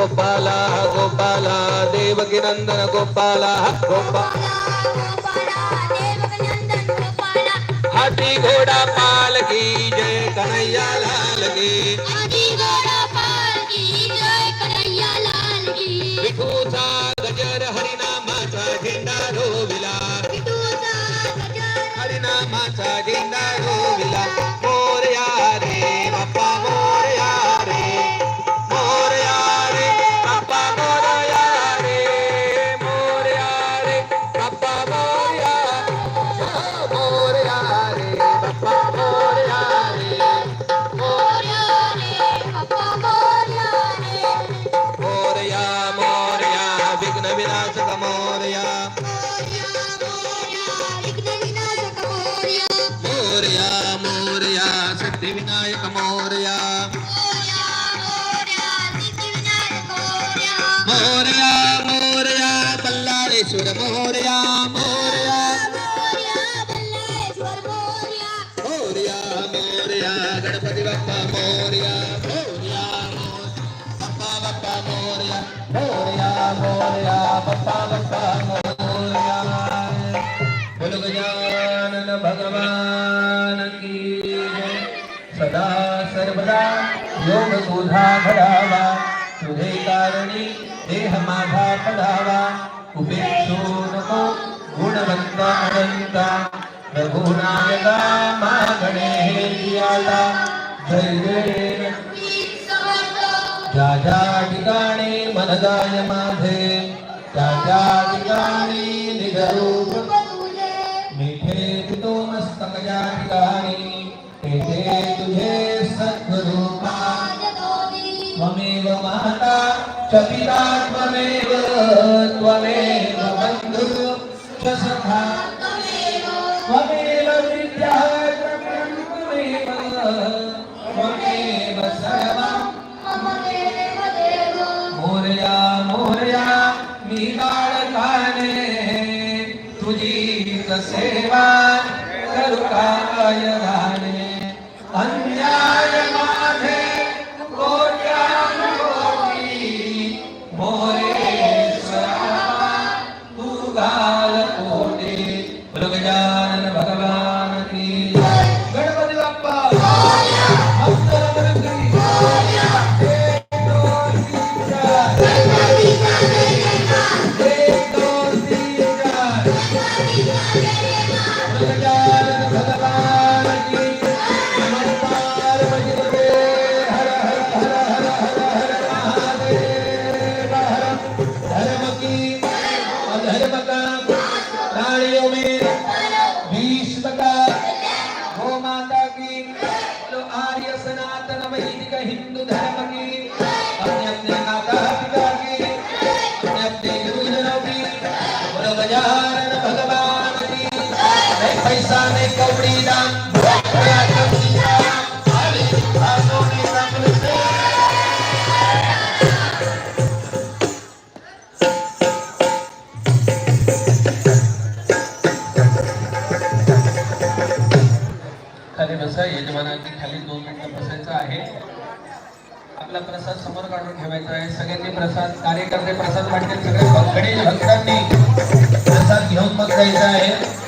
गोपाला गोपाला देवकी नंदन गोपाला गोपाला हाथी घोड़ा पालकी जय कन्हैया लाल की विठूचा गजर हरिनामाचा झेंडा रोविला हरिनामाचा झेंडा रोविला मोरया रे बाप्पा मोरया रे मोरया रे बाप्पा मोरया रे मोरया रे बाप्पा मोरया मोरया रे बाप्पा मोरया रे मोरया रे बाप्पा मोरया रे मोरया मोरया विघ्न विनाशक मोरया मोरया मोरया सिद्धिविनायक मोरया मोरया मोरया बल्लाळेश्वर मोरया मोरया मोरया मोरया गणपती बाप्पा मोरया मोरया बाप्पा बाप्पा मोरया मोरया मोरया बाप्पा बाप्पा मोरया बोलो गजानन भगवान की जय सदा सर्वदा योग तुझा घडावा तुझे कारणी देह माझा पडावा उपेक्षो नको गुणवंत अनंता रघुनायका मागणे हे जियाला जय जय ज्या ज्या ठिकाणी मनदाय माझे त्या त्या ठिकाणी निघरूप मिठे तो मस्तक ज्या ठिकाणी तेथे तुझे सद्गुरूपा त्वमेव माता च पिता त्वमेव त्वमेव बन्धु च सखा त्वमेव विद्या त्वमेव त्वमेव सर्वं मोरया मोरया मी बाळकाने तुझी सेवा करू काय घाणे अन्याय माझे कोट्यानुकोटी मोरेश्वरा तू घाल कोटी बोलो गजानन भगवान की जय गणपती बाप्पा मंगलमूर्ती हिंदू धर्म की अपने अपने माता पिता की अपने अपने गुरुजनों की बोलो गजानन भगवान की नहीं पैसा नहीं कौड़ी दाम खाली बसा यजमानाची खाली 2 मिनिटं बसायचं आहे आपला प्रसाद समोर काढून ठेवायचा आहे सगळ्यांनी प्रसाद कार्यकर्ते प्रसाद वाटतील सगळे गणेश भक्तांनी प्रसाद घेऊन मग जायचं आहे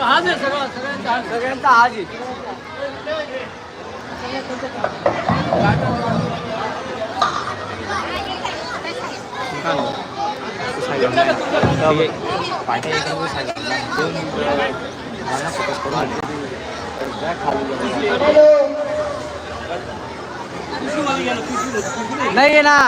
आज आहे सगळ्यांचा आज आहे नाही ना